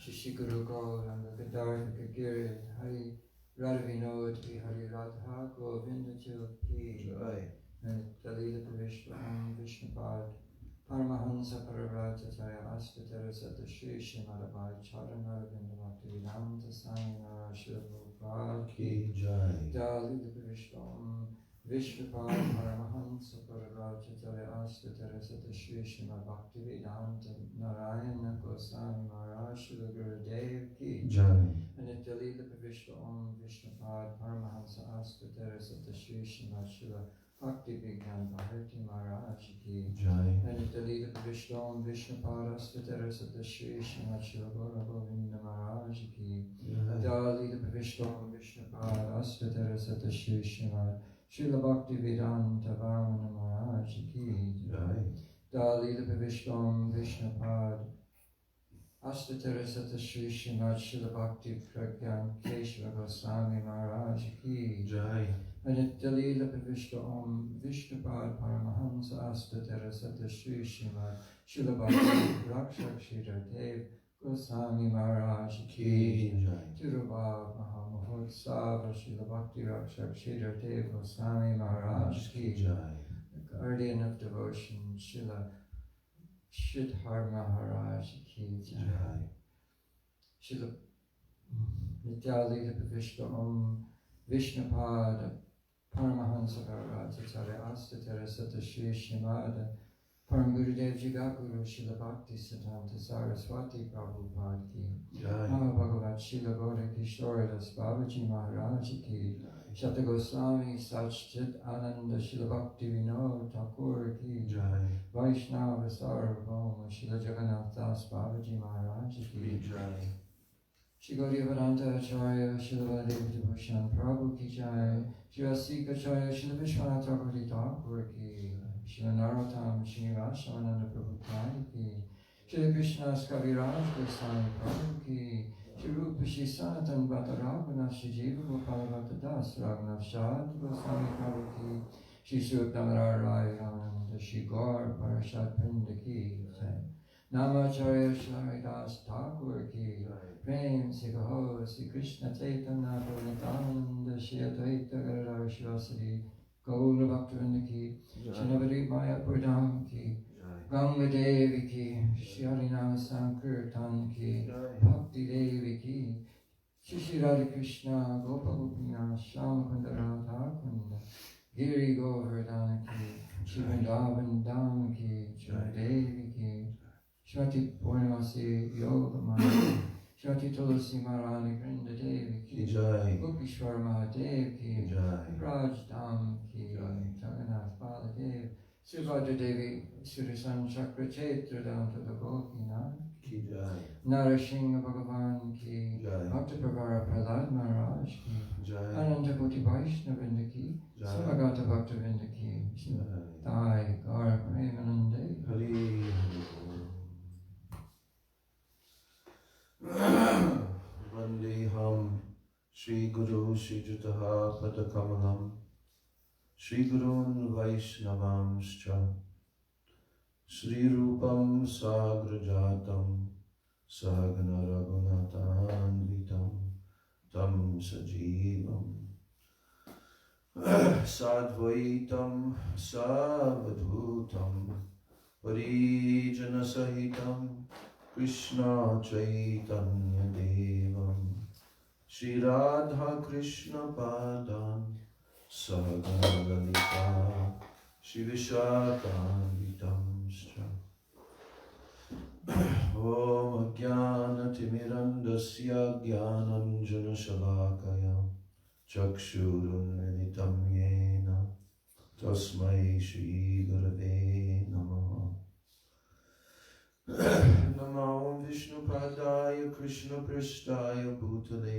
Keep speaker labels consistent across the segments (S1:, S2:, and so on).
S1: Shishiguru Gauranga Gadartha Giri Hari Radha Vinod Hari Radha Govinda Ki and Dalila Vishnu Vishnupad Paramahansa Pararajataya Astatara Sata Shri Shimadabai Charana Vindamati Vedanta Swami Maharaj Ki
S2: Jai.
S1: Dalila Vishnu Vishnupad Paramahansa Pararajataya Astatara Sata Shri Shimabhakti Vedanta Narayana Goswami Maharaj Gurudev Ki
S2: Jai.
S1: And Dalila Vishnu Vishnupad Paramahansa Astatara Sata Shri Shimad Bhakti Vigyan Bharati Maharaj Ki
S2: Jai.
S1: And Dalila Vishnu Vishnupad Astatara Sata Shri Shimad Shila Govinda Maharaj Ki Dalila Vishnu Vishnupad Astatara Sata Shri Shimad Srila Bhakti Vedanta Vamana Maharaj Ki
S2: Jai.
S1: Dalila Vishnu Vishnupad Astatara Sata Shri Shimad Srila Bhakti Pragyan Keshava Goswami Maharaj Ki
S2: Jai.
S1: And Dalila Vishnu Vishnupad Paramahansa Astatara Sata Shri Shimad Srila Bhakti Rakshak Shridhar Dev Goswami Maharaj Ki
S2: Jai.
S1: Tirubhav Mahamohotsava Srila Bhakti Rakshak Shridhar Dev Goswami Maharaj Ki
S2: Jai.
S1: The Guardian of Devotion Srila Shridhar Maharaj Ki Jai. Srila Nityalila Vishnu Vishnupad Paramahansa Pararajataya Astatara Sata Shri Shimada Param Gurudev Jigakuru Srila Bhakti Siddhanta Saraswati Prabhupada Ki Nama Bhagavat Srila Gaura Kishoridas Babaji Maharaj Ki Shata Goswami Sachchit Ananda Srila Bhakti Vinod Thakur Ki
S2: Jai.
S1: Vaishnava Sarvabhauma Srila Jagannath Das Babaji Maharaj Ki
S2: Jai.
S1: Shri Gaudiya Vedanta Acharya Srila Baladev Bhushan Prabhu Ki Jai Shri Asika Acharya Srila Vishwanath Thakur Thakur Ki Srila Narottam Srinivashananda Prabhu Pai Ki Srila Krishna Kaviraj Goswami Prabhu Ki Shri Rupa Shri Sanatan Bhatta Raghunath Shri Jiva Gopala Bhatta Das Raghunath Shad Goswami Prabhu Ki Shri Srup Damodar Rai Ramananda Shri Gaur Parashad Prinda Ki Namacharya Shri Haridas Thakur Ki Prem Se Gaho Sri Krishna Chaitanya Prabhupada Shri Advaita Gadadhar Shivasari Gaura Bhaktivinoda Ki Srinavadi Maya Purdam Ki Ganga Devi Ki Shri Harinama Sankirtan Ki Bhakti Devi Ki Shri Shri Radha Krishna Gopa Gopina Shama Kunda Radha Kunda Giri Govardhana Ki Shri Vrindavan Dham Ki Shri Devi Ki Shri Purnamasi Yoga Maya Shri Tulsi Marani Grinda Devi Ki
S2: Jai.
S1: Gopishwar Mahadev Ki
S2: Jai.
S1: Braj Dham Ki Jagannath Baladev Subhadra Devi Surisan Chakra Chetra down to the Gopinath
S2: Ki Jai.
S1: Narasingha Bhagavan Ki
S2: Jai.
S1: Bhakta Pravara Prahlad Maharaj Ki
S2: Jai.
S1: Ananta Koti Vaishnavinda Ki
S2: Jai.
S1: Samagata Bhakta Vinda Ki Dai Gaur Premanande
S2: Hari Vandeham Shri Guru Shri Jutaha Padakamalam Shri Gurun Vaishnavamscha Shri Rupam Sagrajatam Sagana Raghunathanvitam Tam Sajivam Sadvaitam Savadhutam Parijana Sahitam Krishna Chaitanya Devam Shri Radha Krishna Padan Sagana Lalita Shri Vishakam Om Jnana Timirandasya Jnananjana Shalakaya Chakshurunmilitam Yena Tasmai Shri Gurave Namaha Namo Vishnu Padaya Krishna Prasthaya Bhutale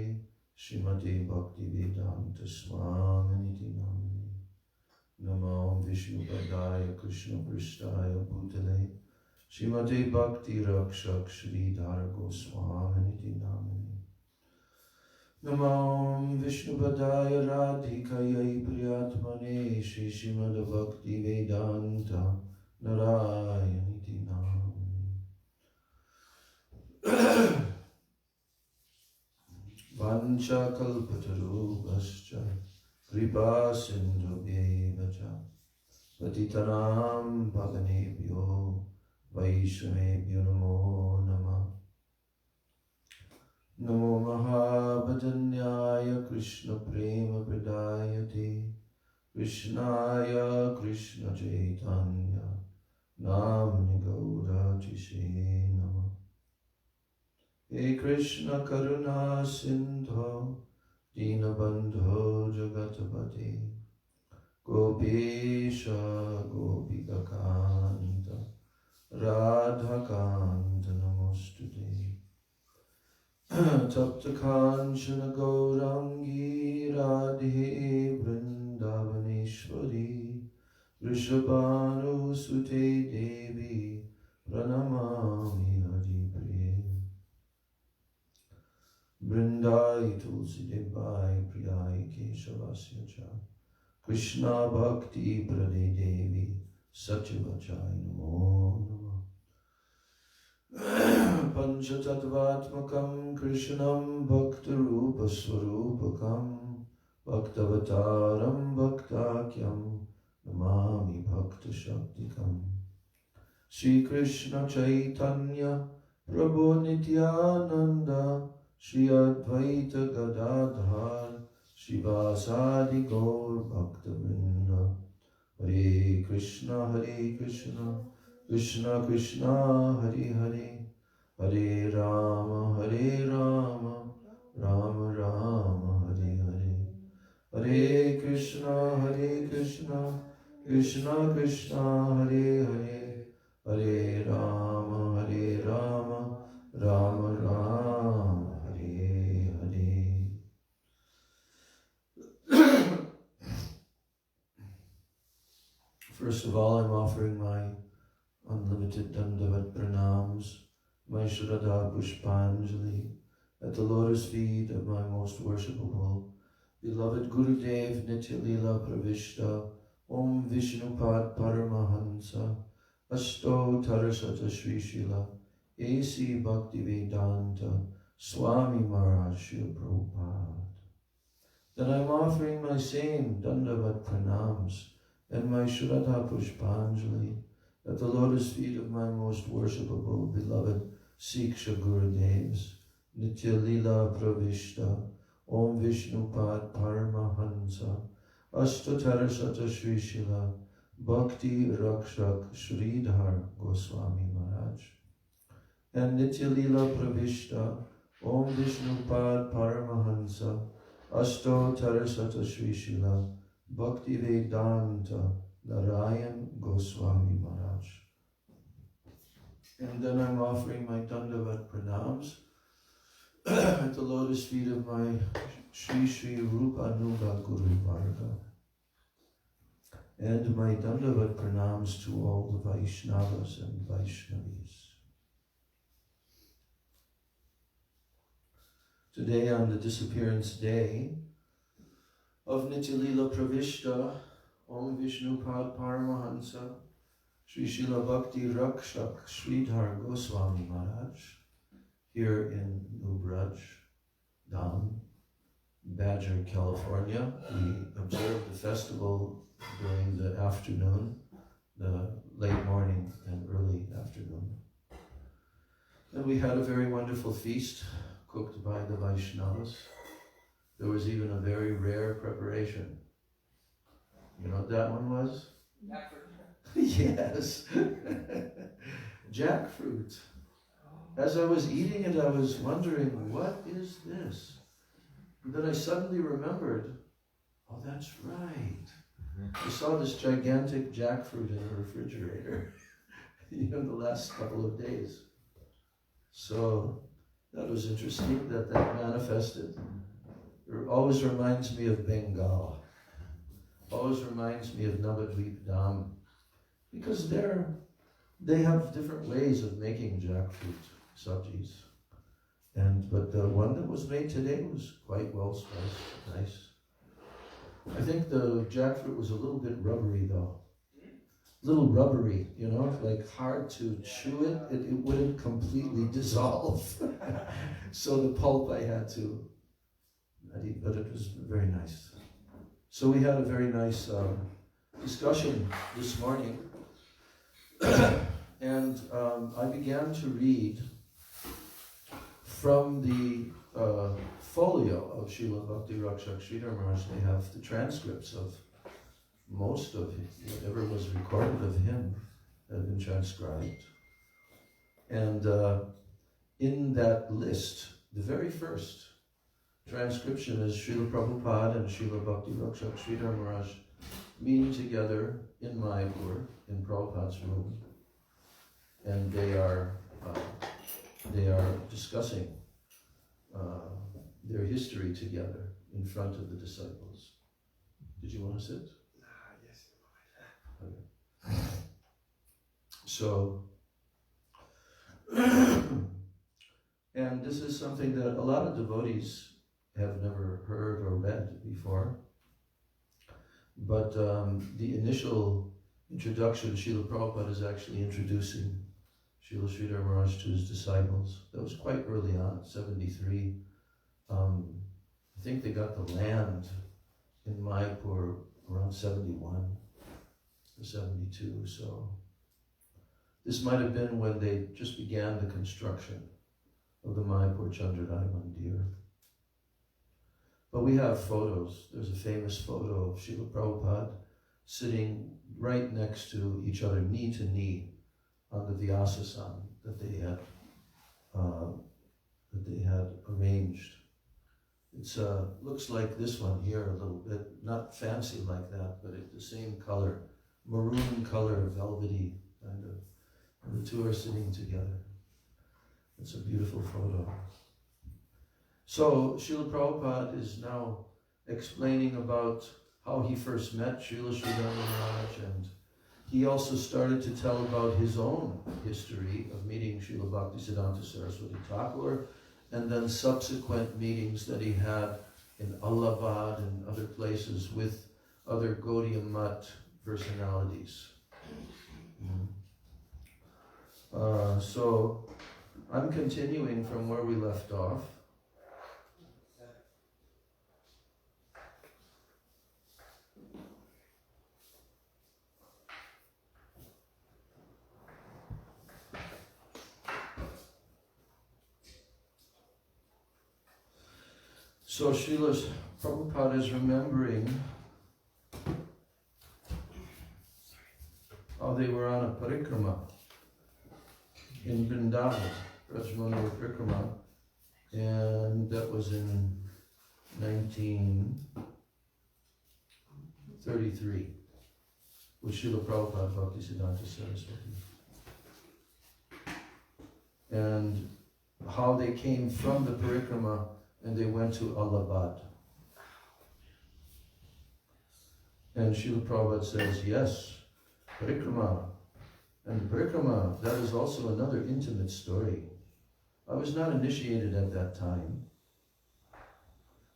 S2: Srimati Bhakti Vedanta Swami Namani Namo Vishnu Padaya Krishna Prasthaya Bhutale Srimati Bhakti Rakshak Shridhar Goswami Namani Namo Vishnu Padaya Radhikaya Priyatmane Shri Srimad Bhakti Vedanta Narayani Namani Vancha kalpatarubhascha kripa sindhubhyeva cha patitanam pavanebhyo vaishnavebhyo namo namah. Namo Mahabhajanyaya Krishna Prema Pradayate Krishnaya Krishna Chaitanya Namani Gaura Chishe Nama. He Krishna Karuna Sindho Dinabandho Jagatapati Gopesha Gopika Kanta Radha Kanta Namostute Tapta Kanchana Gaurangi Radhe Vrindavaneshwari Rishabhanu Sute Devi Pranamami Haripriye Vrindai Tulsi Devai Priyai Keshavasya Cha Krishna Bhakti Prade Devi Satyavachai Namo Namah. Panchatattvatmakam Krishnam Bhaktarupa Swarupakam Bhaktavataram Bhaktakyam Namami Bhakta Shaktikam. Shri Krishna Chaitanya Prabhu Nityananda Shri Advaita Gadadhar Shivasadi Gaur Bhakta Vrinda. Hare Krishna Krishna Krishna Hare Hare Hare Rama Rama Rama Hare Hare. Hare Krishna Krishna Krishna Hare Hare Hare Rama Rama Rama Hare Hare. First of all, I'm offering my unlimited Dandavat Pranams, my Shraddha Pushpanjali at the lotus feet of my most worshipable, beloved Gurudev Nitya Lila Pravishta Om Vishnupad Paramahansa Asto Tarasata Sri Srila A.C. Bhaktivedanta Swami Maharaj Srila Prabhupada. Then I'm offering my same Dandavat Pranams and my Shraddha Pushpanjali at the lotus feet of my most worshipable, beloved Siksha Gurudevs, Nitya Lila Pravishta, Om Vishnupad Paramahansa, Ashtatarasata Sri Srila, Bhakti Rakshak Sridhar Goswami Maharaj, and Nitya Lila Pravishta, Om Vishnupad Paramahansa, Ashtatarasata Sri Srila, Bhakti Vedanta Narayan Goswami Maharaj. And then I'm offering my Dandavat Pranams at the lotus feet of my Sri Sri Rupanuga Guru Varga. And my Dandavat Pranams to all the Vaishnavas and Vaishnavis. Today, on the disappearance day of Nitya Lila Pravishta, Om Vishnupad Paramahansa, Sri Srila Bhakti Rakshak Sridhar Goswami Maharaj, here in New Braj, down Badger, California. We observed the festival during the afternoon, the late morning and early afternoon. And we had a very wonderful feast cooked by the Vaishnavas. There was even a very rare preparation. You know what that one was? Yes. Jackfruit. As I was eating it, I was wondering, what is this? And then I suddenly remembered, oh, that's right. I saw this gigantic jackfruit in the refrigerator, the last couple of days. So that was interesting that manifested. It always reminds me of Bengal. Always reminds me of Navadvip Dham. Because they have different ways of making jackfruit sabjis. But the one that was made today was quite well spiced, nice. I think the jackfruit was a little bit rubbery though. Little rubbery, like hard to chew it. It wouldn't completely dissolve. So the pulp I had to but it was very nice. So we had a very nice discussion this morning, and I began to read from the folio of Srila Bhakti Rakshak Sridhar Maharaj. They have the transcripts of most of whatever was recorded of him had been transcribed. And in that list, the very first transcription is Srila Prabhupada and Srila Bhakti Rakshak Sridhar Maharaj meeting together in Mayapur, in Prabhupada's room, and they are discussing their history together in front of the disciples. Did you want to sit?
S3: Yes.
S2: Okay. So, and this is something that a lot of devotees have never heard or read before. But the initial introduction, Srila Prabhupada is actually introducing Srila Sridhar Maharaj to his disciples. That was quite early on, 73. I think they got the land in Mayapur around 71 or 72. So this might have been when they just began the construction of the Mayapur Chandradai Mandir. But we have photos. There's a famous photo of Srila Prabhupada sitting right next to each other, knee to knee, on the Vyasasan that they had arranged. It's looks like this one here a little bit, not fancy like that, but it's the same color, maroon color, velvety kind of. And the two are sitting together. It's a beautiful photo. So Srila Prabhupada is now explaining about how he first met Srila Sridhar Maharaj, and he also started to tell about his own history of meeting Srila Bhaktisiddhanta Saraswati Thakur, and then subsequent meetings that he had in Allahabad and other places with other Gaudiya Math personalities. So I'm continuing from where we left off. So Srila Prabhupada is remembering how they were on a parikrama in Vrindavan, Brajmana parikrama, and that was in 1933 with Srila Prabhupada Bhaktisiddhanta Saraswati. And how they came from the parikrama and they went to Allahabad. And Srila Prabhupada says, yes, parikrama. And parikrama, that is also another intimate story. I was not initiated at that time,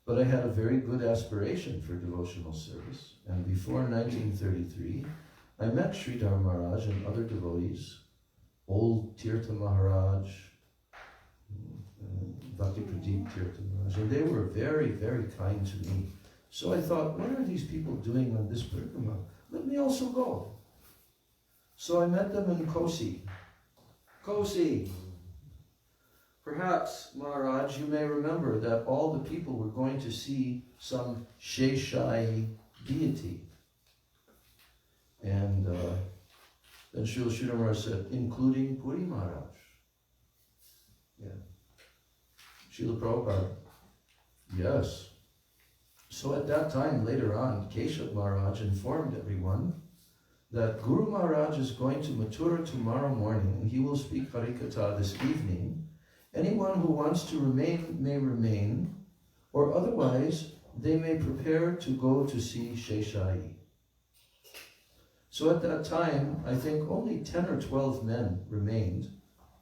S2: but I had a very good aspiration for devotional service. And before 1933, I met Sridhar Maharaj and other devotees, old Tirtha Maharaj, Bhakti Pradeep Tirtha Maharaj, and they were very, very kind to me. So I thought, what are these people doing on this parikrama? Let me also go. So I met them in Kosi. Kosi! Perhaps, Maharaj, you may remember that all the people were going to see some Sheshai deity. And then Srila Sridhar Maharaj said, including Puri Maharaj. Yeah. Srila Prabhupada, yes. So at that time, later on, Keshav Maharaj informed everyone that Guru Maharaj is going to Mathura tomorrow morning, and he will speak Harikatha this evening. Anyone who wants to remain may remain, or otherwise they may prepare to go to see Sheshai. So at that time, I think only 10 or 12 men remained.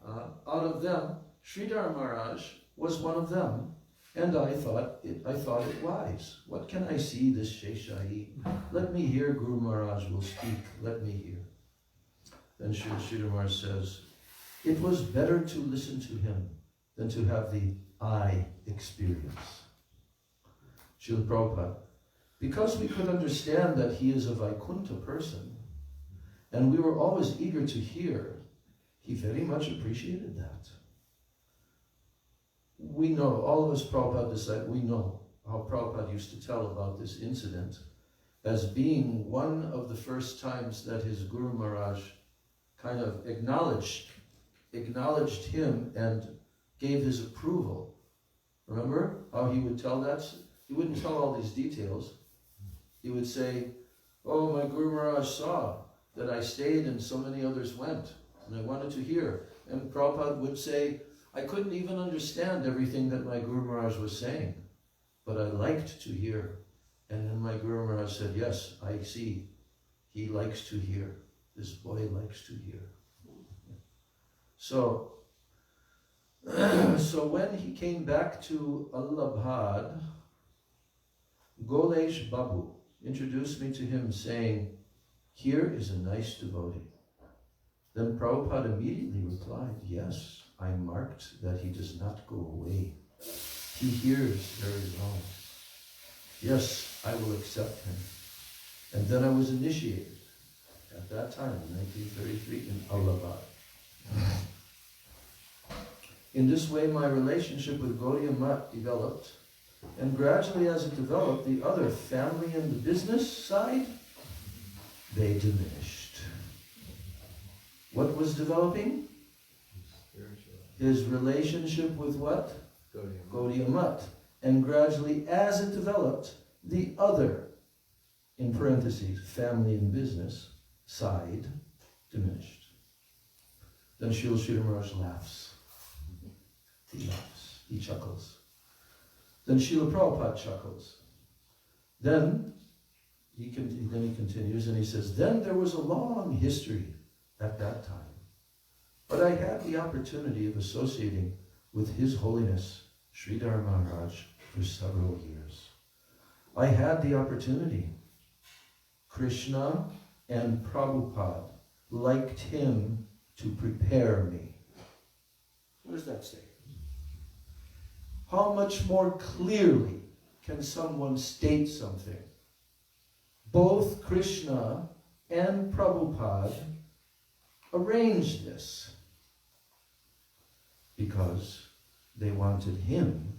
S2: Out of them, Sridhar Maharaj was one of them, and I thought it wise. What can I see this Sheshai? Let me hear Guru Maharaj will speak. Let me hear. Then Sridhar Maharaj says, it was better to listen to him than to have the eye experience. Srila Prabhupada, because we could understand that he is a Vaikuntha person, and we were always eager to hear, he very much appreciated that. We know, all of us Prabhupada disciples, we know how Prabhupada used to tell about this incident as being one of the first times that his Guru Maharaj kind of acknowledged him and gave his approval. Remember how he would tell that? He wouldn't tell all these details. He would say, oh, my Guru Maharaj saw that I stayed and so many others went, and I wanted to hear. And Prabhupada would say, I couldn't even understand everything that my Guru Maharaj was saying, but I liked to hear. And then my Guru Maharaj said, yes, I see. He likes to hear. This boy likes to hear. So when he came back to Allahabad, Golesh Babu introduced me to him saying, here is a nice devotee. Then Prabhupada immediately replied, yes, I marked that he does not go away. He hears very well. Yes, I will accept him. And then I was initiated at that time, in 1933, in Allahabad. In this way, my relationship with Gaudiya Math developed, and gradually as it developed, the other family and the business side, they diminished. What was developing? His relationship with what? Gaudiya Math. And gradually, as it developed, the other, in parentheses, family and business side, diminished. Then Srila Sridhar Maharaj laughs. He laughs. He chuckles. Then Srila Prabhupada chuckles. Then he continues and he says, then there was a long history at that time. But I had the opportunity of associating with His Holiness Sridhar Maharaj for several years. I had the opportunity. Krishna and Prabhupada liked him to prepare me. What does that say? How much more clearly can someone state something? Both Krishna and Prabhupada arranged this because they wanted him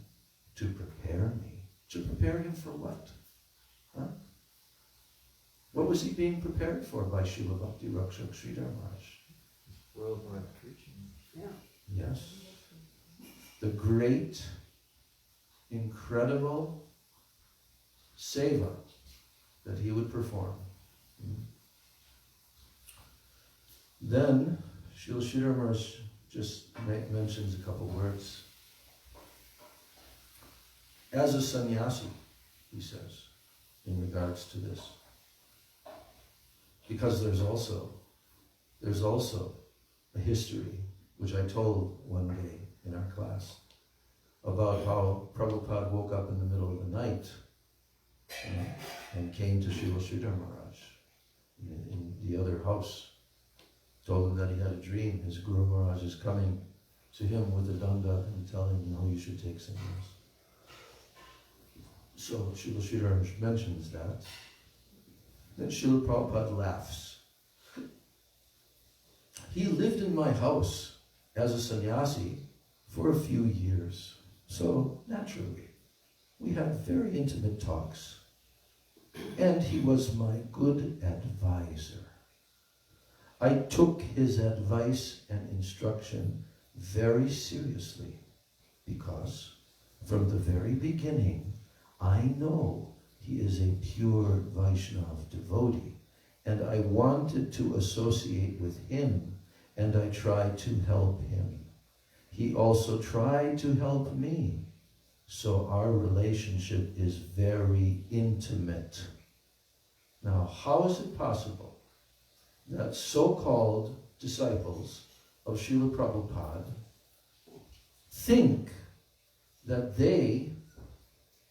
S2: to prepare me. To prepare him for what? Huh? What was he being prepared for by Srila Bhakti Rakshak Sridhar Maharaj?
S3: Worldwide preaching. Yeah.
S2: Yes. The great, incredible seva that he would perform. Then Srila Sridhar Maharaj just mentions a couple words. As a sannyasi, he says, in regards to this. Because there's also a history, which I told one day in our class, about how Prabhupada woke up in the middle of the night and came to Srila Sridhar Maharaj in the other house. Told him that he had a dream. His Guru Maharaj is coming to him with a danda and telling him how you should take sannyas. So Srila Sridhar mentions that. Then Srila Prabhupada laughs. He lived in my house as a sannyasi for a few years. So naturally, we had very intimate talks. And he was my good advisor. I took his advice and instruction very seriously because from the very beginning, I know he is a pure Vaishnava devotee, and I wanted to associate with him, and I tried to help him. He also tried to help me, so our relationship is very intimate. Now, how is it possible that so-called disciples of Srila Prabhupada think that they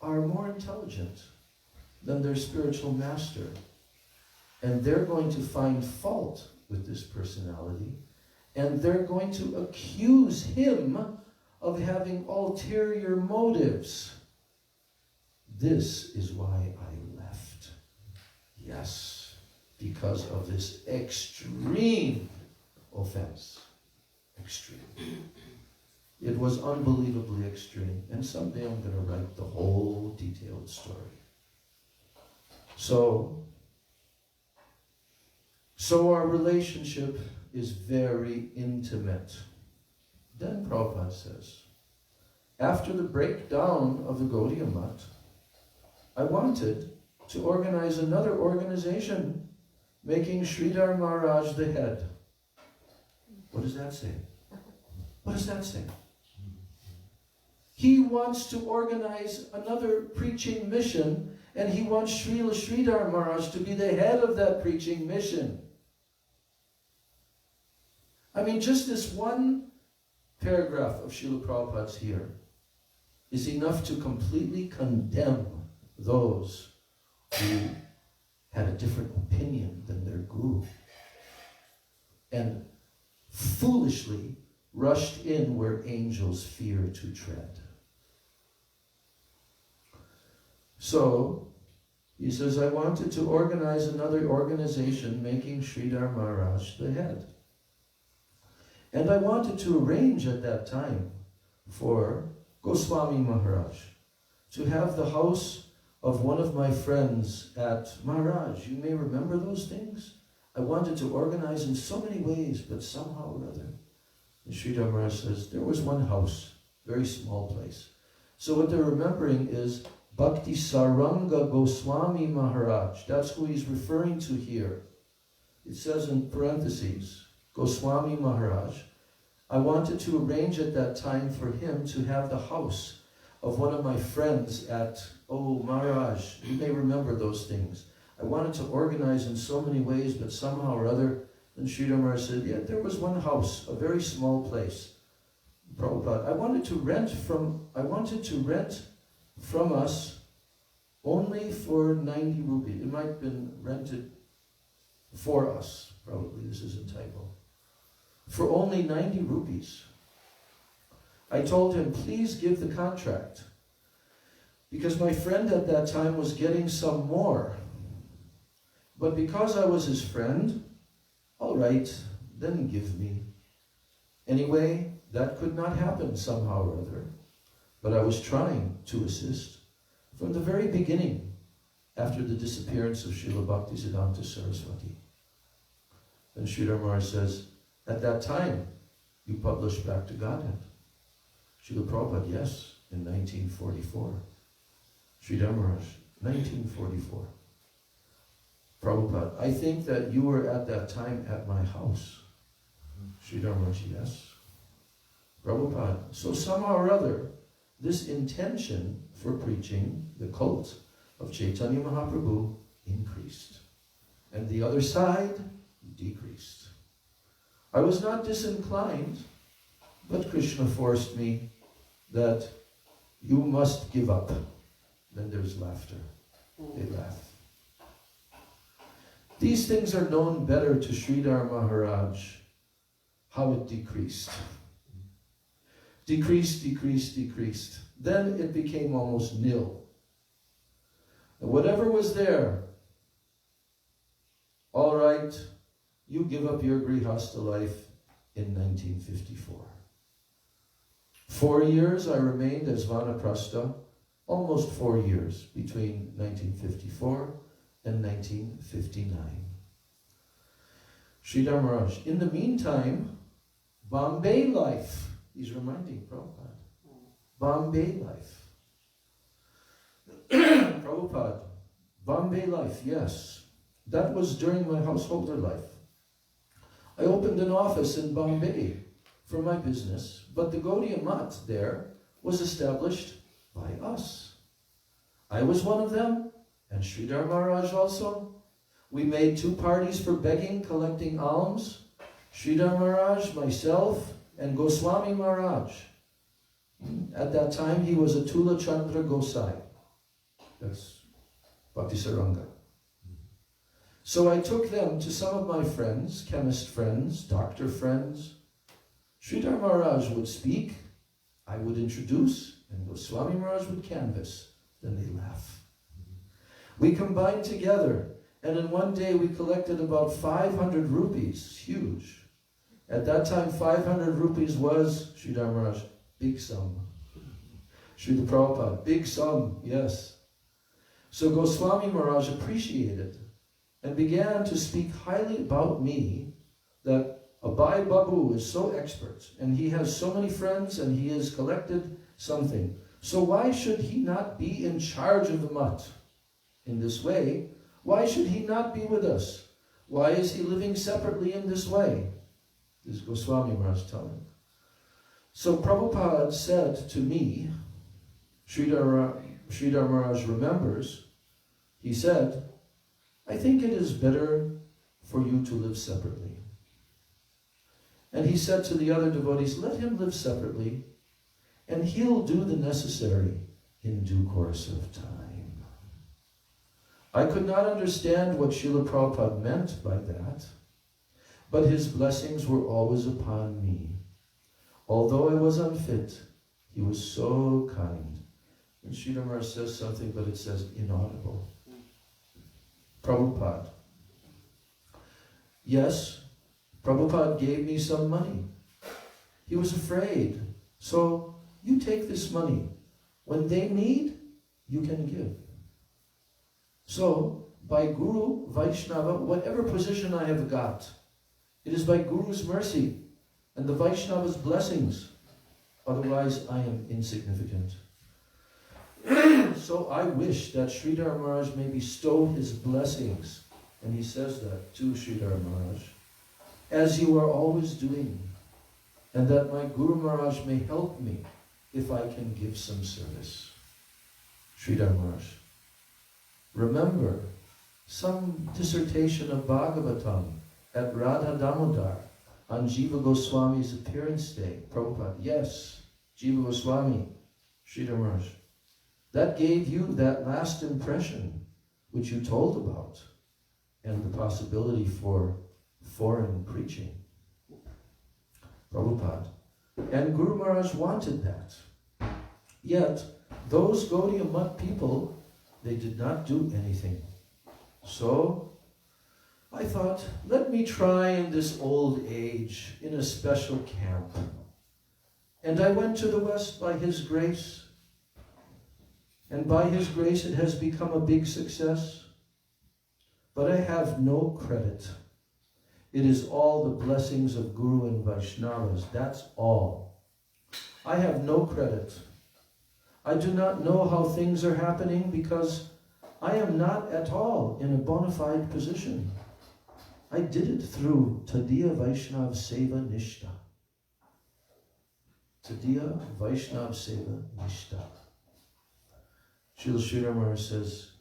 S2: are more intelligent than their spiritual master, and they're going to find fault with this personality, and they're going to accuse him of having ulterior motives? This is why I left. Yes, because of this extreme offense. Extreme. It was unbelievably extreme. And someday I'm going to write the whole detailed story. So our relationship is very intimate. Then Prabhupada says, after the breakdown of the Gaudiya Math, I wanted to organize another organization making Sridhar Maharaj the head. What does that say? What does that say? He wants to organize another preaching mission, and he wants Srila Sridhar Maharaj to be the head of that preaching mission. I mean, just this one paragraph of Srila Prabhupada's here is enough to completely condemn those who had a different opinion than their guru and foolishly rushed in where angels fear to tread. So, he says, I wanted to organize another organization making Sridhar Maharaj the head. And I wanted to arrange at that time for Goswami Maharaj to have the house of one of my friends at Maharaj. You may remember those things. I wanted to organize in so many ways, but somehow or other. And Sridhar Maharaj says, there was one house, very small place. So what they're remembering is Bhakti Saranga Goswami Maharaj. That's who he's referring to here. It says in parentheses, Goswami Maharaj. I wanted to arrange at that time for him to have the house of one of my friends at, Maharaj. You may remember those things. I wanted to organize in so many ways, but somehow or other, and Sridhar Maharaj said, yeah, there was one house, a very small place. Prabhupada, I wanted to rent from us only for 90 rupees. It might have been rented for us. Probably this is a typo. For only 90 rupees. I told him, please give the contract. Because my friend at that time was getting some more. But because I was his friend, all right, then give me. Anyway, that could not happen somehow or other. But I was trying to assist from the very beginning, after the disappearance of Srila Bhaktisiddhanta Saraswati. And Sridhar Maharaj says, at that time, you published Back to Godhead. Srila Prabhupada, yes, in 1944. Sridhar Maharaj, 1944. Prabhupada, I think that you were at that time at my house. Sridhar Maharaj, yes. Prabhupada, so somehow or other, this intention for preaching the cult of Chaitanya Mahaprabhu increased. And the other side decreased. I was not disinclined, but Krishna forced me that you must give up. Then there's laughter. They laugh. These things are known better to Sridhar Maharaj, how it decreased. Decreased, decreased, decreased. Then it became almost nil. And whatever was there, all right, you give up your Grihastha life in 1954. 4 years I remained as Vanaprastha, almost 4 years, between 1954 and 1959. Sridhar Maharaj, in the meantime, Bombay life, he's reminding Prabhupada, Bombay life. Prabhupada, Bombay life, yes. That was during my householder life. I opened an office in Bombay for my business, but the Gaudiya Math there was established by us. I was one of them, and Sridhar Maharaj also. We made 2 parties for begging, collecting alms. Sridhar Maharaj, myself, and Goswami Maharaj. At that time, he was a Tula Chandra Gosai. That's Bhakti Saranga. So I took them to some of my friends, chemist friends, doctor friends. Sridhar Maharaj would speak, I would introduce, and Goswami Maharaj would canvass. Then they laugh. We combined together, and in one day we collected about 500 rupees. Huge. At that time, 500 rupees was, Sridhar Maharaj, big sum. Srila Prabhupada, big sum, yes. So Goswami Maharaj appreciated and began to speak highly about me, that Abai Babu is so expert, and he has so many friends, and he has collected something. So why should he not be in charge of the mutt? In this way, why should he not be with us? Why is he living separately in this way? This is Goswami Maharaj telling. So Prabhupada said to me, Sridhar Maharaj remembers, he said, I think it is better for you to live separately. And he said to the other devotees, let him live separately, and he'll do the necessary in due course of time. I could not understand what Srila Prabhupada meant by that, but his blessings were always upon me. Although I was unfit, he was so kind. And Sridhar Maharaj says something, but it says inaudible. Prabhupada. Yes, Prabhupada gave me some money. He was afraid. So, you take this money. When they need, you can give. So, by Guru, Vaishnava, whatever position I have got, it is by Guru's mercy and the Vaishnava's blessings. Otherwise, I am insignificant. So I wish that Sridhar Maharaj may bestow his blessings, and he says that to Sridhar Maharaj, as you are always doing, and that my Guru Maharaj may help me if I can give some service. Sridhar Maharaj, remember some dissertation of Bhagavatam at Radha Damodar on Jiva Goswami's appearance day. Prabhupada, yes, Jiva Goswami, Sridhar Maharaj. That gave you that last impression which you told about, and the possibility for foreign preaching. Prabhupada. And Guru Maharaj wanted that. Yet, those Gaudiya Mutt people, they did not do anything. So, I thought, let me try in this old age in a special camp. And I went to the West by His grace. And by His grace it has become a big success. But I have no credit. It is all the blessings of Guru and Vaishnavas. That's all. I have no credit. I do not know how things are happening because I am not at all in a bona fide position. I did it through Tadiya Vaishnav Seva Nishta. Tadiya Vaishnav Seva Nishta. Srila Sridhar Maharaj says,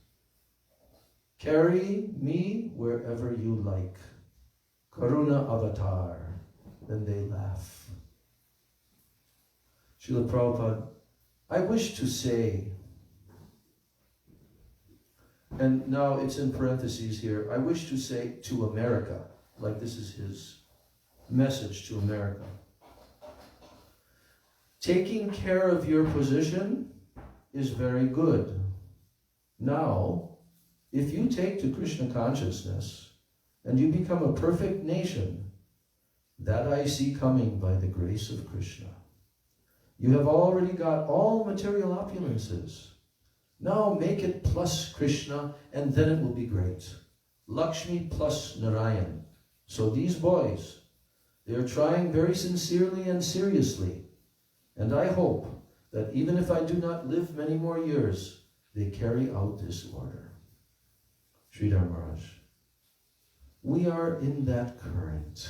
S2: carry me wherever you like. Karuna Avatar. Then they laugh. Srila Prabhupada, I wish to say, and now it's in parentheses here, I wish to say to America, like this is his message to America. Taking care of your position is very good. Now, if you take to Krishna consciousness and you become a perfect nation, that I see coming by the grace of Krishna. You have already got all material opulences. Now make it plus Krishna, and then it will be great. Lakshmi plus Narayan. So these boys, they are trying very sincerely and seriously. And I hope that even if I do not live many more years, they carry out this order. Sridhar Maharaj, we are in that current.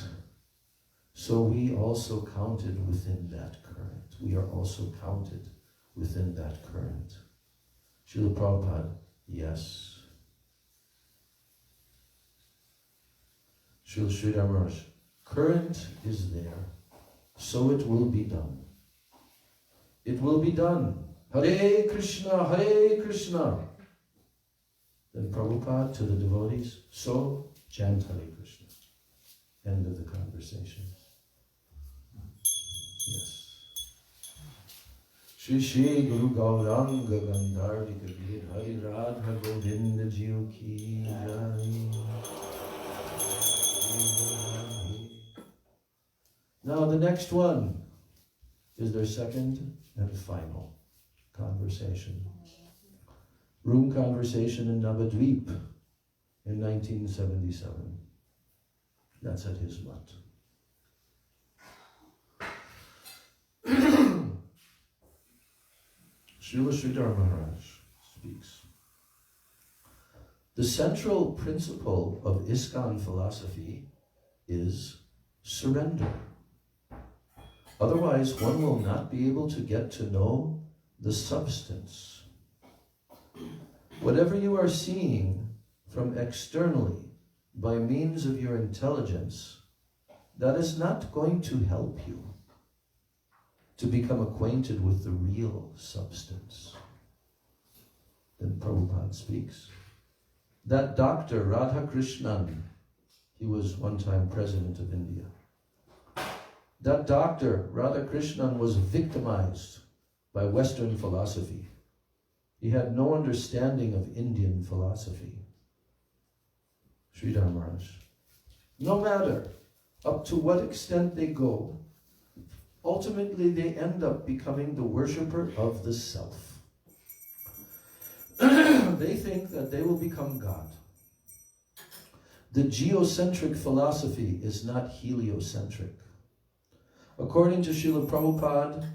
S2: So we also counted within that current. We are also counted within that current. Srila Prabhupada, yes. Srila Sridhar Maharaj, current is there, so it will be done. It will be done. Hare Krishna, Hare Krishna. Then Prabhupada to the devotees, so chant Hare Krishna. End of the conversation. Yes. Shri Shri Guru Gauranga Gandharvi Kabir Hari Radha Govinda Jiyo Ki Jai. Now the next one is their second and final conversation. Room conversation in Navadvip in 1977. That's at his mutt. Srila Sridhar Maharaj speaks. The central principle of ISKCON philosophy is surrender. Otherwise, one will not be able to get to know the substance. Whatever you are seeing from externally by means of your intelligence, that is not going to help you to become acquainted with the real substance. Then Prabhupada speaks. That doctor, Radhakrishnan, he was one time president of India. That doctor, Radhakrishnan, was victimized by Western philosophy. He had no understanding of Indian philosophy. Sridhar Maharaj. No matter up to what extent they go, ultimately they end up becoming the worshipper of the self. They think that they will become God. The geocentric philosophy is not heliocentric. According to Srila Prabhupada,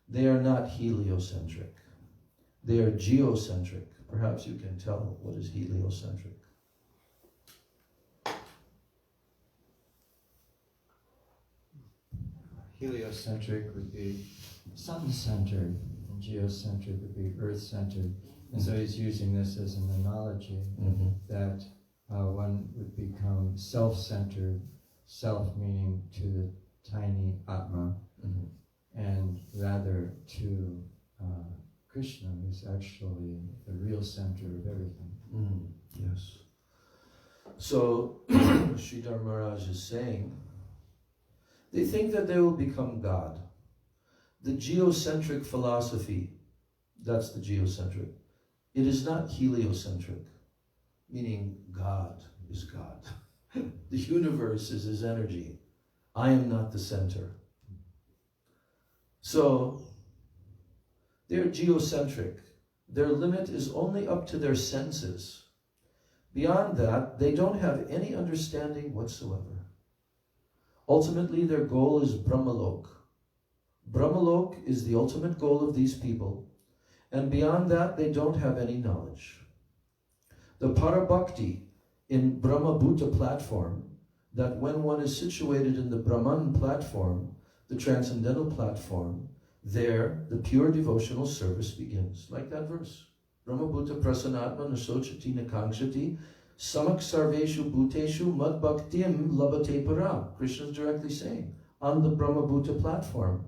S2: they are not heliocentric. They are geocentric. Perhaps you can tell what is heliocentric.
S1: Heliocentric would be sun-centered, and geocentric would be earth-centered. And so he's using this as an analogy that one would become self-centered, self meaning to the tiny Atma, and rather to Krishna, who's actually the real center of everything.
S2: Yes. So, Sridhar Maharaj is saying, they think that they will become God. The geocentric philosophy, that's the geocentric. It is not heliocentric, meaning God is God. The universe is his energy. I am not the center. So, they're geocentric. Their limit is only up to their senses. Beyond that, they don't have any understanding whatsoever. Ultimately, their goal is Brahmalok. Brahmalok is the ultimate goal of these people, and beyond that, they don't have any knowledge. The Parabhakti in Brahma Bhuta platform, that when one is situated in the Brahman platform, the transcendental platform, there the pure devotional service begins. Like that verse. Brahma Bhuta prasanatma nasochati nakankshati samak sarveshu bhuteshu mad bhaktim labate param. Krishna is directly saying, on the Brahma Bhuta platform.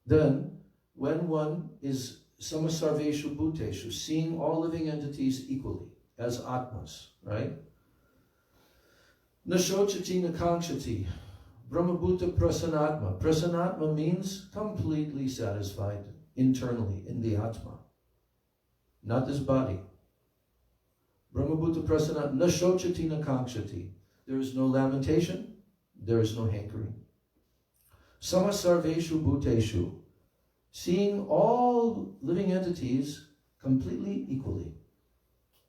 S2: Then, when one is samasarveshu bhuteshu, seeing all living entities equally, as atmas, right? Nasochati nakankshati, Brahma Bhuta prasanatma. Prasanatma means completely satisfied internally in the atma, not this body. Brahma Bhuta prasanatma, nasochati nakankshati. There is no lamentation, there is no hankering. Samasarveshu bhuteshu, seeing all living entities completely equally.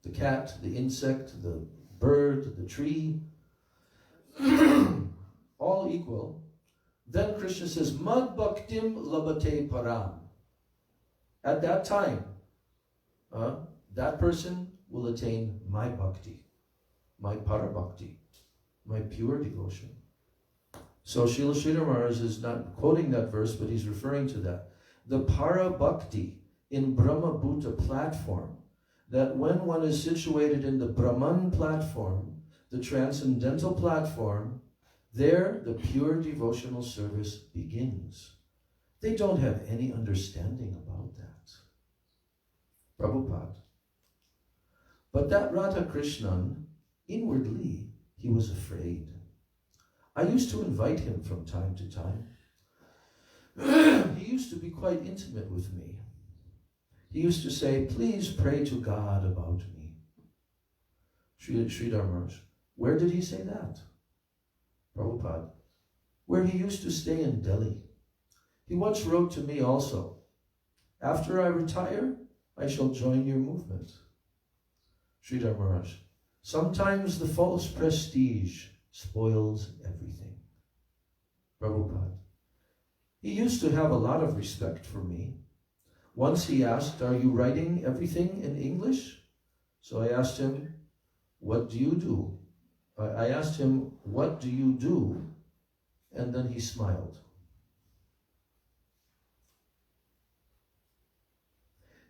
S2: The cat, the insect, the bird, the tree, all equal. Then Krishna says, Mad bhaktim labate param. At that time, that person will attain my bhakti, my parabhakti, my pure devotion. So Srila Sridhar Maharaj is not quoting that verse, but he's referring to that. The parabhakti in Brahma Bhuta platform, that when one is situated in the Brahman platform, the transcendental platform, there the pure devotional service begins. They don't have any understanding about that. Prabhupada. But that Radhakrishnan, inwardly, he was afraid. I used to invite him from time to time. He used to be quite intimate with me. he used to say, please pray to God about me. Sridhar Maharaj. Where did he say that? Prabhupada. Where he used to stay in Delhi. He once wrote to me also, after I retire, I shall join your movement. Sridhar Maharaj. Sometimes the false prestige spoils everything. Prabhupada. He used to have a lot of respect for me. Once he asked, are you writing everything in English? So I asked him, what do you do? I asked him, what do you do? And then he smiled.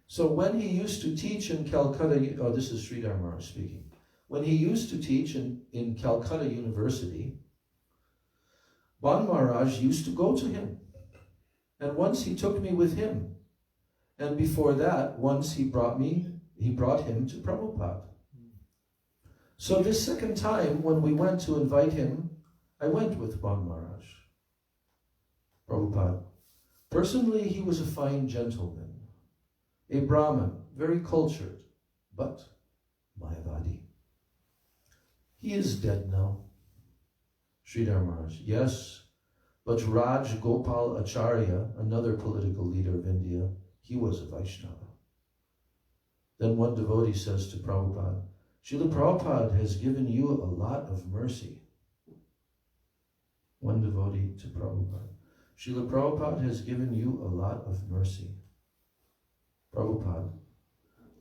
S2: So when he used to teach in Calcutta, this is Sridhar Maharaj speaking. When he used to teach in Calcutta University, Ban Maharaj used to go to him. And once he took me with him. And before that, once he brought him to Prabhupada. So this second time, when we went to invite him, I went with Ban Maharaj. Prabhupada. Personally, he was a fine gentleman, a Brahmin, very cultured, but Mayavadi. He is dead now. Sridhar Maharaj. Yes, but Raj Gopal Acharya, another political leader of India, he was a Vaishnava. Then one devotee says to Prabhupada, Srila Prabhupada has given you a lot of mercy. One devotee to Prabhupada, Srila Prabhupada has given you a lot of mercy. Prabhupada,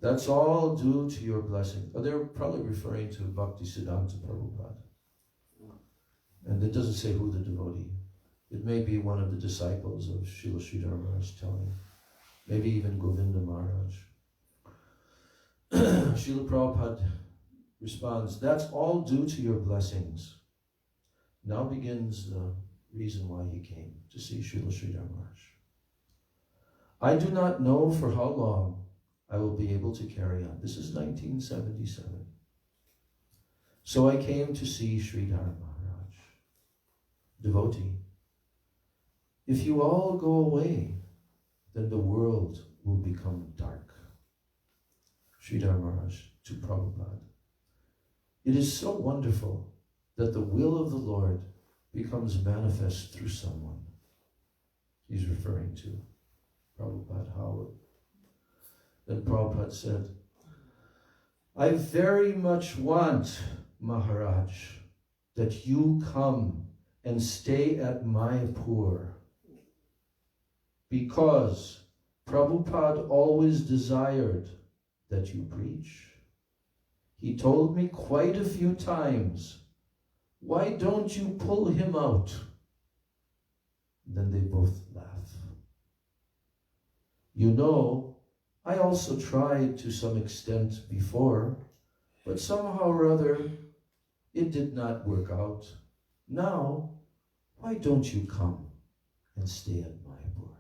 S2: that's all due to your blessing. Oh, they're probably referring to Bhaktisiddhanta Prabhupada. And it doesn't say who the devotee. It may be one of the disciples of Srila Sridhar Maharaj telling. Maybe even Govinda Maharaj. Srila Prabhupada responds, that's all due to your blessings. Now begins the reason why he came, to see Srila Sridhar Maharaj. I do not know for how long I will be able to carry on. This is 1977. So I came to see Sridhar Maharaj. Devotee, if you all go away, then the world will become dark. Sridhar Maharaj to Prabhupada. It is so wonderful that the will of the Lord becomes manifest through someone. He's referring to Prabhupada Howard. Then Prabhupada said, I very much want, Maharaj, that you come and stay at Mayapur, because Prabhupada always desired that you preach. He told me quite a few times, why don't you pull him out? Then they both laugh. You know, I also tried to some extent before, but somehow or other, it did not work out. Now, why don't you come and stay at Mayapur?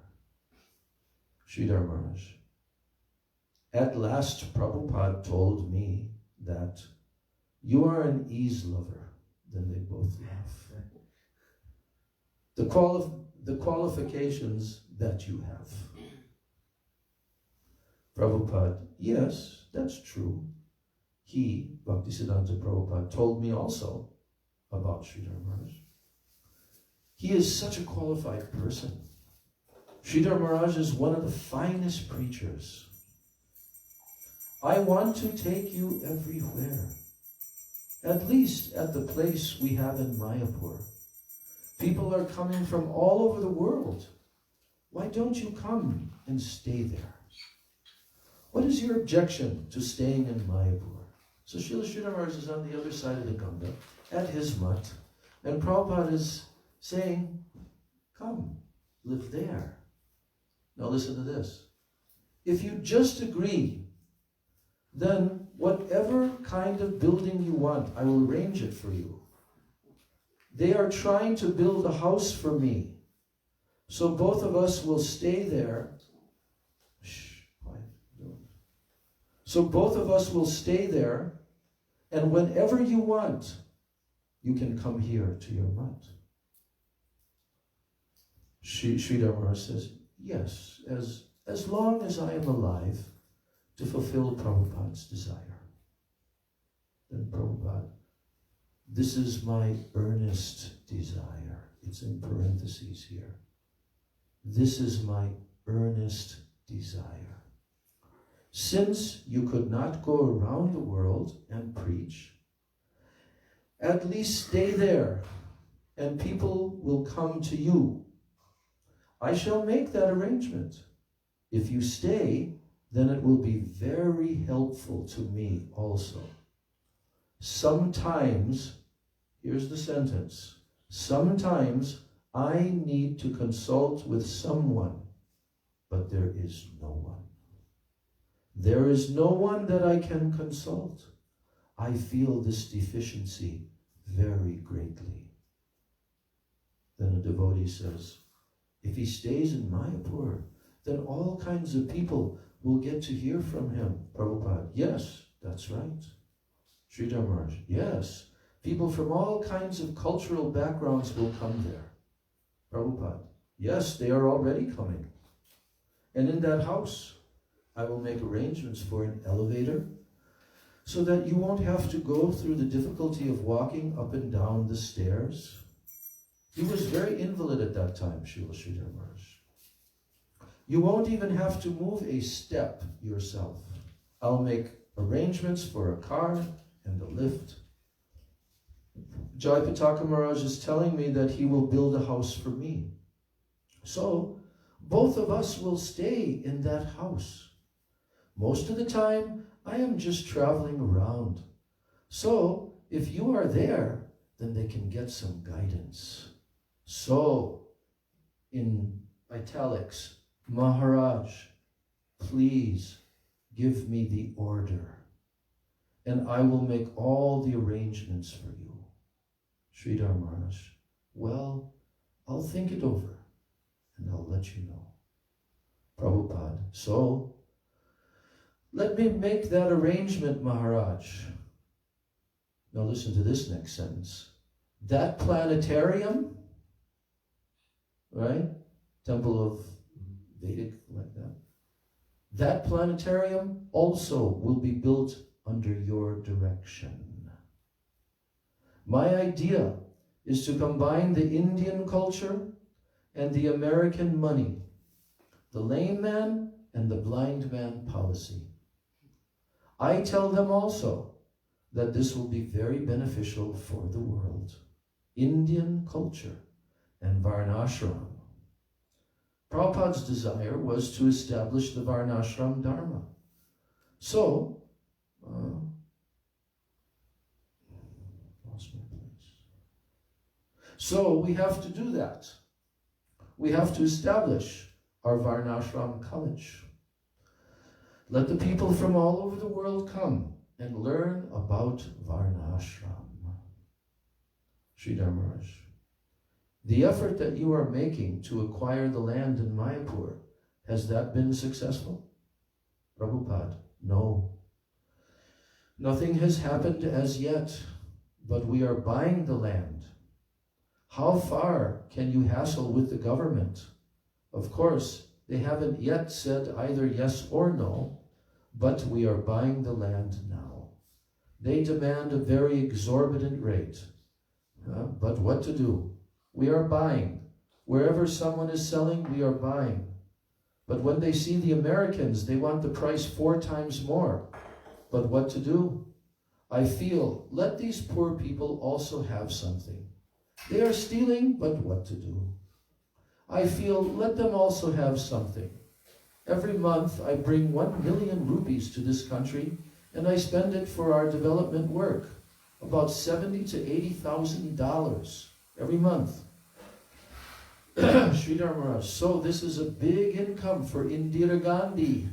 S2: Sridhar Maharaj. At last, Prabhupada told me that you are an ease lover. Then they both laugh. The qualifications that you have. Prabhupada, yes, that's true. He, Bhaktisiddhanta Prabhupada, told me also about Sridhar Maharaj. He is such a qualified person. Sridhar Maharaj is one of the finest preachers. I want to take you everywhere, at least at the place we have in Mayapur. People are coming from all over the world. Why don't you come and stay there? What is your objection to staying in Mayapur? So Srila Sridhar Maharaj is on the other side of the Ganga, at his mutt, and Prabhupada is saying, come, live there. Now listen to this. If you just agree, then whatever kind of building you want, I will arrange it for you. They are trying to build a house for me, so both of us will stay there. Shh, quiet. So both of us will stay there, and whenever you want, you can come here to your mutt. Sridhar Maharaj says, yes, as long as I am alive, to fulfill Prabhupada's desire. Then Prabhupada, this is my earnest desire. It's in parentheses here. This is my earnest desire. Since you could not go around the world and preach, at least stay there, and people will come to you. I shall make that arrangement. If you stay, then it will be very helpful to me also. Sometimes, here's the sentence, sometimes I need to consult with someone, but there is no one. There is no one that I can consult. I feel this deficiency very greatly. Then a devotee says, if he stays in Mayapur, then all kinds of people will get to hear from him. Prabhupada, yes, that's right. Sridhar Maharaj, yes. People from all kinds of cultural backgrounds will come there. Prabhupada, yes, they are already coming. And in that house, I will make arrangements for an elevator so that you won't have to go through the difficulty of walking up and down the stairs. He was very invalid at that time, Srila Sridhar Maharaj. You won't even have to move a step yourself. I'll make arrangements for a car and a lift. Jayapataka Maharaj is telling me that he will build a house for me. So, both of us will stay in that house. Most of the time, I am just traveling around. So, if you are there, then they can get some guidance. So, in italics, Maharaj, please give me the order, and I will make all the arrangements for you. Sridhar Maharaj, well, I'll think it over, and I'll let you know. Prabhupada, so, let me make that arrangement, Maharaj. Now listen to this next sentence. That planetarium, right? Temple of Vedic, like that. That planetarium also will be built under your direction. My idea is to combine the Indian culture and the American money, the lame man and the blind man policy. I tell them also that this will be very beneficial for the world. Indian culture and Varnashram. Prabhupada's desire was to establish the Varnashram Dharma. So, lost my place. So we have to do that. We have to establish our Varnashram college. Let the people from all over the world come and learn about Varnashram. Sridhar Maharaj, the effort that you are making to acquire the land in Mayapur, has that been successful? Prabhupada, no. Nothing has happened as yet, but we are buying the land. How far can you hassle with the government? Of course, they haven't yet said either yes or no, but we are buying the land now. They demand a very exorbitant rate. But what to do? We are buying. Wherever someone is selling, we are buying. But when they see the Americans, they want the price 4 times more. But what to do? I feel, let these poor people also have something. They are stealing, but what to do? I feel, let them also have something. Every month, I bring 1 million rupees to this country, and I spend it for our development work, about $70,000 to $80,000 every month. Sridhar Maharaj, so this is a big income for Indira Gandhi.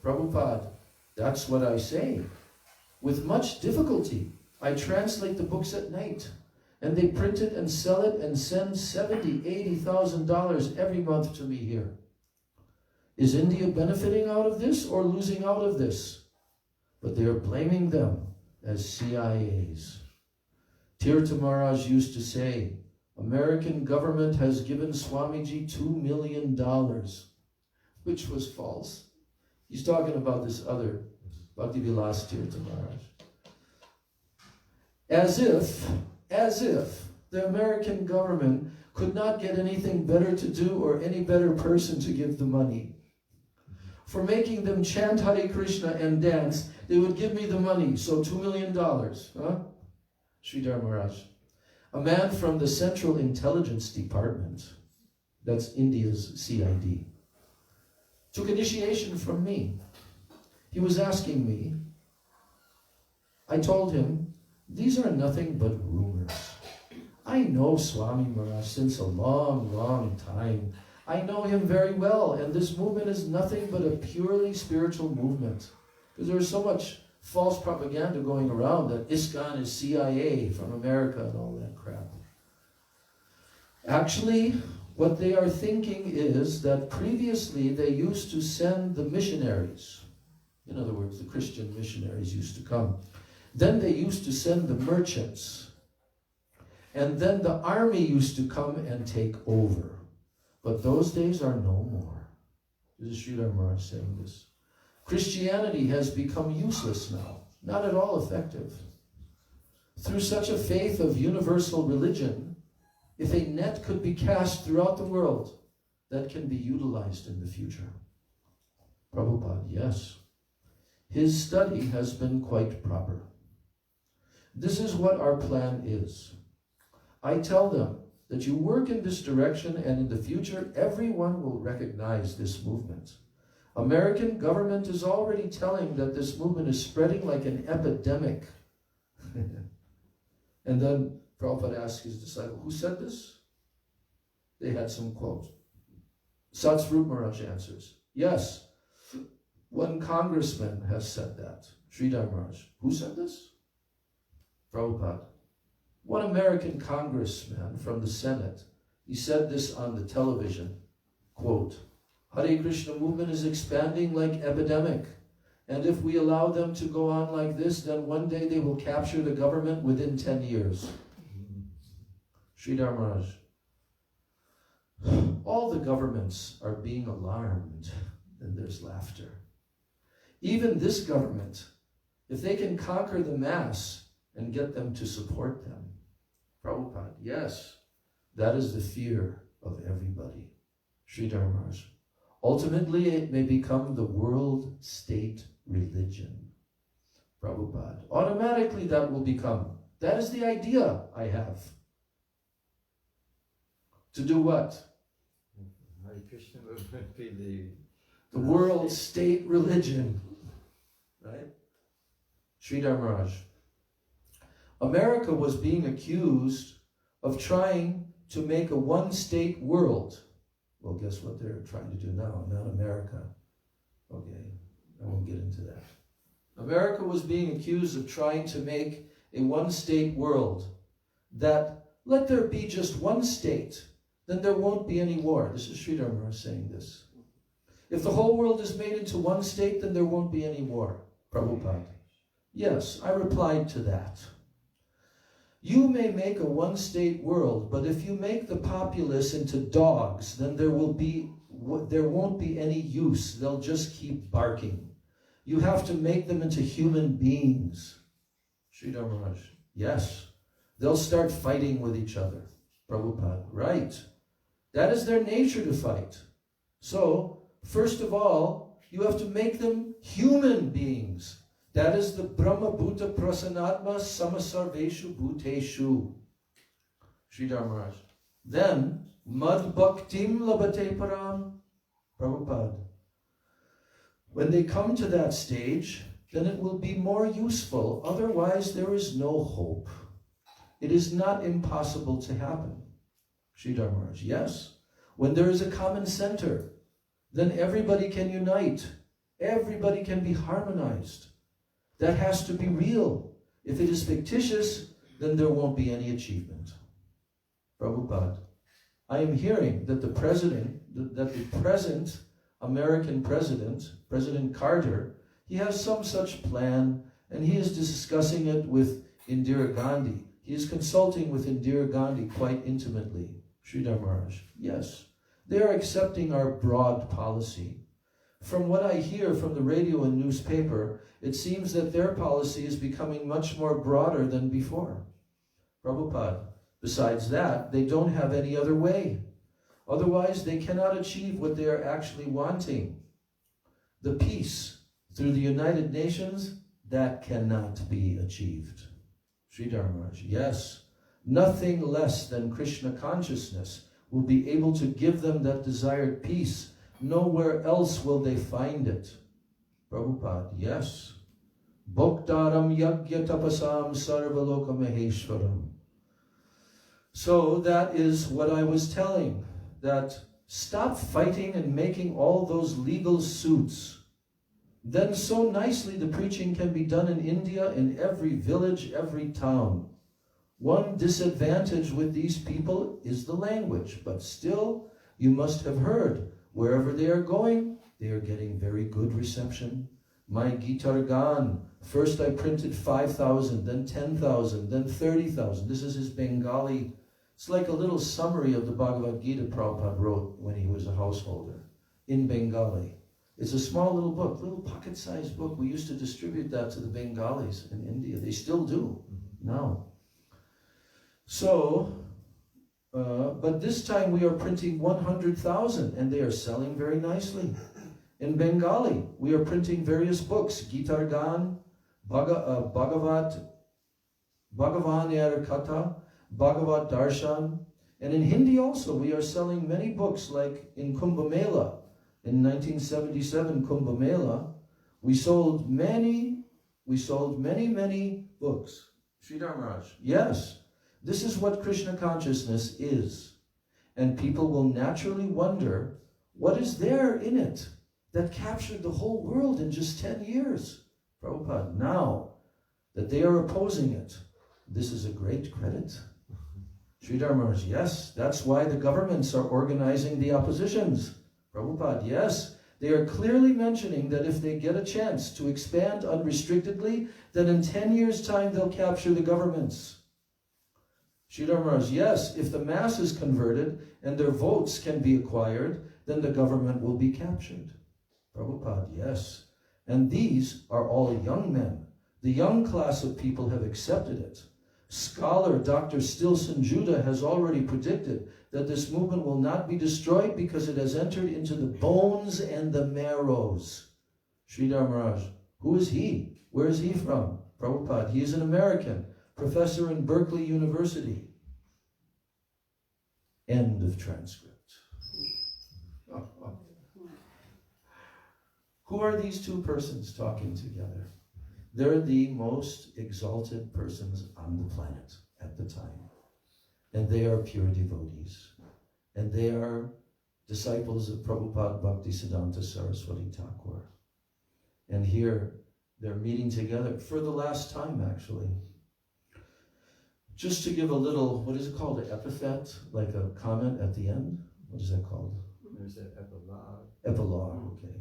S2: Prabhupada, that's what I say. With much difficulty, I translate the books at night, and they print it and sell it and send $70,000, $80,000 every month to me here. Is India benefiting out of this or losing out of this? But they are blaming them as CIAs. Tirtha Maharaj used to say, American government has given Swamiji $2 million, which was false. He's talking about this other Bhakti-Vilas Tirtha Maharaj. As if the American government could not get anything better to do or any better person to give the money. For making them chant Hare Krishna and dance, they would give me the money, so $2 million. Huh? Sridhar Maharaj, a man from the Central Intelligence Department, that's India's CID, took initiation from me. He was asking me, I told him, these are nothing but rumors. I know Swami Maharaj since a long, long time. I know him very well, and this movement is nothing but a purely spiritual movement. Because there's so much false propaganda going around that ISKCON is CIA from America and all that crap. Actually, what they are thinking is that previously they used to send the missionaries. In other words, the Christian missionaries used to come. Then they used to send the merchants. And then the army used to come and take over. But those days are no more. This is Sridhar Maharaj saying this. Christianity has become useless now, not at all effective. Through such a faith of universal religion, if a net could be cast throughout the world, that can be utilized in the future. Prabhupada, yes. His study has been quite proper. This is what our plan is. I tell them that you work in this direction, and in the future, everyone will recognize this movement. American government is already telling that this movement is spreading like an epidemic. And then Prabhupada asked his disciple, who said this? They had some quote. Satsvarup Maharaj answers, yes, one congressman has said that. Sridhar Maharaj, who said this? Prabhupada. One American congressman from the Senate, he said this on the television, quote, Hare Krishna movement is expanding like epidemic, and if we allow them to go on like this, then one day they will capture the government within 10 years. Sridhar Maharaj, all the governments are being alarmed, and there's laughter. Even this government, if they can conquer the mass and get them to support them. Prabhupada, yes, that is the fear of everybody. Sridhar Maharaj, ultimately it may become the world state religion. Prabhupada, automatically that will become. That is the idea I have. To do what?
S3: Hare Krishna movement be
S2: the world state religion. Right? Sridhar Maharaj, America was being accused of trying to make a one-state world. Well, guess what they're trying to do now? Not America. Okay, I won't get into that. America was being accused of trying to make a one-state world. That, let there be just one state, then there won't be any war. This is Sridhar Maharaj saying this. If the whole world is made into one state, then there won't be any war. Prabhupada. Yes, I replied to that. You may make a one-state world, but if you make the populace into dogs, then there won't be any use. They'll just keep barking. You have to make them into human beings. Sridhar Maharaj, yes. They'll start fighting with each other. Prabhupada, right. That is their nature to fight. So, first of all, you have to make them human beings. That is the Brahma Bhuta Prasanatma Samasarveshu Bhuteshu. Sridhar Maharaj. Then, Mad Bhaktim Labate Param. Prabhupada. When they come to that stage, then it will be more useful. Otherwise, there is no hope. It is not impossible to happen. Sridhar Maharaj. Yes. When there is a common center, then everybody can unite. Everybody can be harmonized. That has to be real. If it is fictitious, then there won't be any achievement. Prabhupada, I am hearing that the present American president, President Carter, he has some such plan, and he is discussing it with Indira Gandhi. He is consulting with Indira Gandhi quite intimately. Sridhar Maharaj, yes. They are accepting our broad policy. From what I hear from the radio and newspaper, it seems that their policy is becoming much more broader than before. Prabhupada, besides that, they don't have any other way. Otherwise, they cannot achieve what they are actually wanting. The peace through the United Nations, that cannot be achieved. Sridhar Maharaj, yes, nothing less than Krishna consciousness will be able to give them that desired peace. Nowhere else will they find it. Prabhupada, yes. Bhoktaram yagya tapasam sarvaloka maheshwaram. So that is what I was telling, that stop fighting and making all those legal suits. Then so nicely the preaching can be done in India, in every village, every town. One disadvantage with these people is the language, but still you must have heard, wherever they are going, they are getting very good reception. My Gitar Gan, first I printed 5,000, then 10,000, then 30,000. This is his Bengali. It's like a little summary of the Bhagavad Gita Prabhupada wrote when he was a householder in Bengali. It's a small little book, little pocket-sized book. We used to distribute that to the Bengalis in India. They still do now. So, but this time we are printing 100,000 and they are selling very nicely. In Bengali, we are printing various books, Gitar Gan, Bhagavan Katha, Bhagavat Darshan. And in Hindi also, we are selling many books, like in Kumbh Mela. In 1977 Kumbh Mela, we sold many books. Sridhar Maharaj, yes, this is what Krishna consciousness is. And people will naturally wonder, what is there in it that captured the whole world in just 10 years? Prabhupada, now that they are opposing it, this is a great credit. Sridhar Maharaj, yes, that's why the governments are organizing the oppositions. Prabhupada, yes, they are clearly mentioning that if they get a chance to expand unrestrictedly, then in 10 years' time they'll capture the governments. Sridhar Maharaj, yes, if the mass is converted and their votes can be acquired, then the government will be captured. Prabhupada, yes. And these are all young men. The young class of people have accepted it. Scholar Dr. Stilson Judah has already predicted that this movement will not be destroyed because it has entered into the bones and the marrows. Sridhar Maharaj, who is he? Where is he from? Prabhupada, he is an American, professor in Berkeley University. End of transcript. Who are these two persons talking together? They're the most exalted persons on the planet at the time. And they are pure devotees. And they are disciples of Prabhupada Bhaktisiddhanta Saraswati Thakur. And here, they're meeting together for the last time, actually. Just to give a little, what is it called, an epithet, like a comment at the end? What is that called?
S3: There's an epilogue.
S2: Epilogue, okay.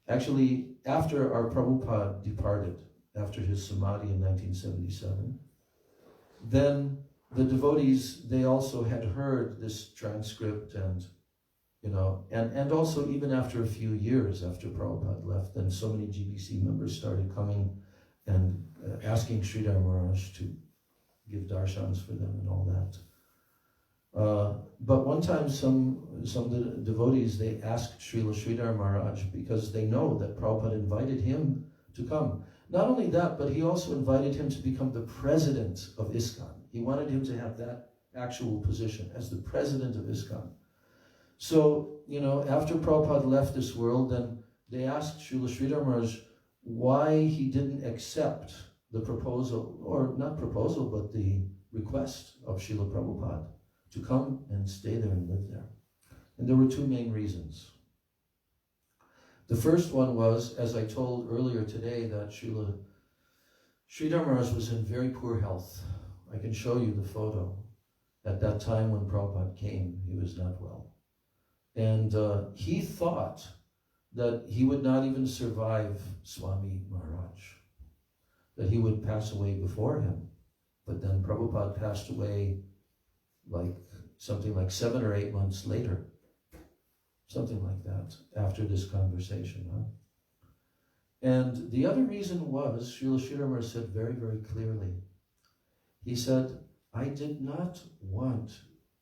S2: Actually, after our Prabhupada departed, after his samadhi in 1977, then the devotees, they also had heard this transcript and, and also even after a few years after Prabhupada left, then so many GBC members started coming and asking Sridhar Maharaj to give darshans for them and all that. But one time some of the devotees, they asked Srila Sridhar Maharaj because they know that Prabhupada invited him to come. Not only that, but he also invited him to become the president of ISKCON. He wanted him to have that actual position as the president of ISKCON. So, after Prabhupada left this world, then they asked Srila Sridhar Maharaj why he didn't accept the proposal, or not proposal, but the request of Srila Prabhupada to come and stay there and live there. And there were two main reasons. The first one was, as I told earlier today, that Sridhar Maharaj was in very poor health. I can show you the photo. At that time when Prabhupada came, he was not well. And he thought that he would not even survive Swami Maharaj, that he would pass away before him. But then Prabhupada passed away something like 7 or 8 months later. something like that, after this conversation. Huh? And the other reason was, Srila Sridhar said very, very clearly, he said, I did not want,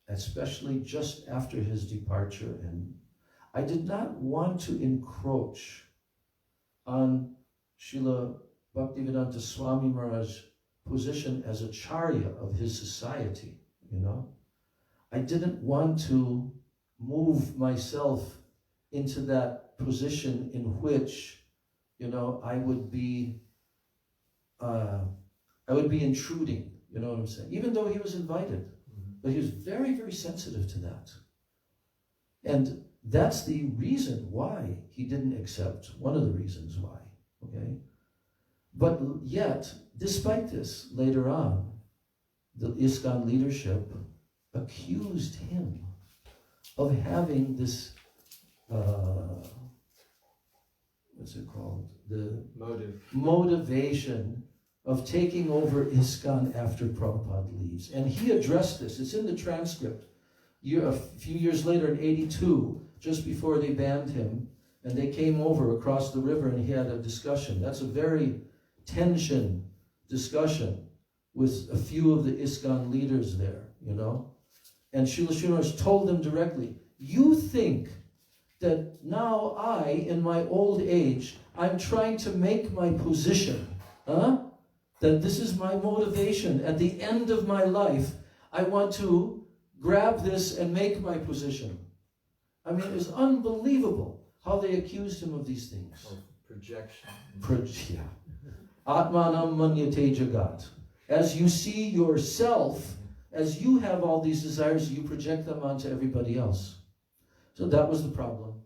S2: especially just after his departure, and I did not want to encroach on Srila Bhaktivedanta Swami Maharaj's position as acharya of his society, you know. I didn't want to move myself into that position in which, you know, I would be intruding, you know what I'm saying? Even though he was invited, but he was very, very sensitive to that. And that's the reason why he didn't accept, one of the reasons why, okay? But yet, despite this, later on, the ISKCON leadership accused him of having this, what's it called? The motivation of taking over ISKCON after Prabhupada leaves. And he addressed this. It's in the transcript. A few years later, in 82, just before they banned him, and they came over across the river and he had a discussion. That's a very tension discussion with a few of the ISKCON leaders there, you know. And Srila Sridhar told them directly, you think that now I, in my old age, I'm trying to make my position, huh? That this is my motivation. At the end of my life, I want to grab this and make my position. I mean, it was unbelievable how they accused him of these things.
S3: Oh, projection.
S2: Yeah. Atmanam manyate jagat. As you see yourself, as you have all these desires, you project them onto everybody else. So that was the problem.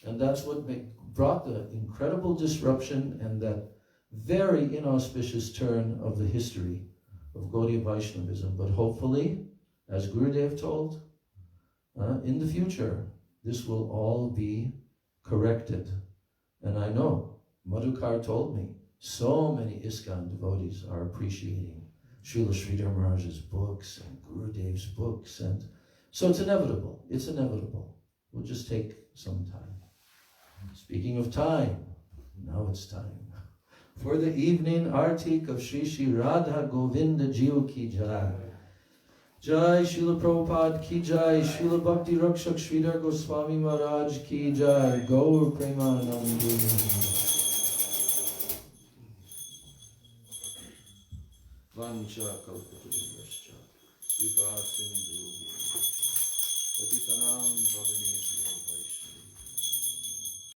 S2: And that's what brought the incredible disruption and that very inauspicious turn of the history of Gaudiya Vaishnavism. But hopefully, as Gurudev told, in the future, this will all be corrected. And I know, Madhukar told me, so many ISKCON devotees are appreciating Srila Sridhar Maharaj's books and Gurudev's books. And so it's inevitable. It's inevitable. We'll just take some time. Speaking of time, now it's time for the evening artik of Shri Shri Radha Govinda Jiu Ki Jai. Jai Srila Prabhupada Ki Jai, Srila Bhakti Rakshak Sridhar Goswami Maharaj Ki Jai, Gaur Premanandi. Vancha Kalpatariyascha, Vipa Sindhu, Patitanam Bhavanebhyo.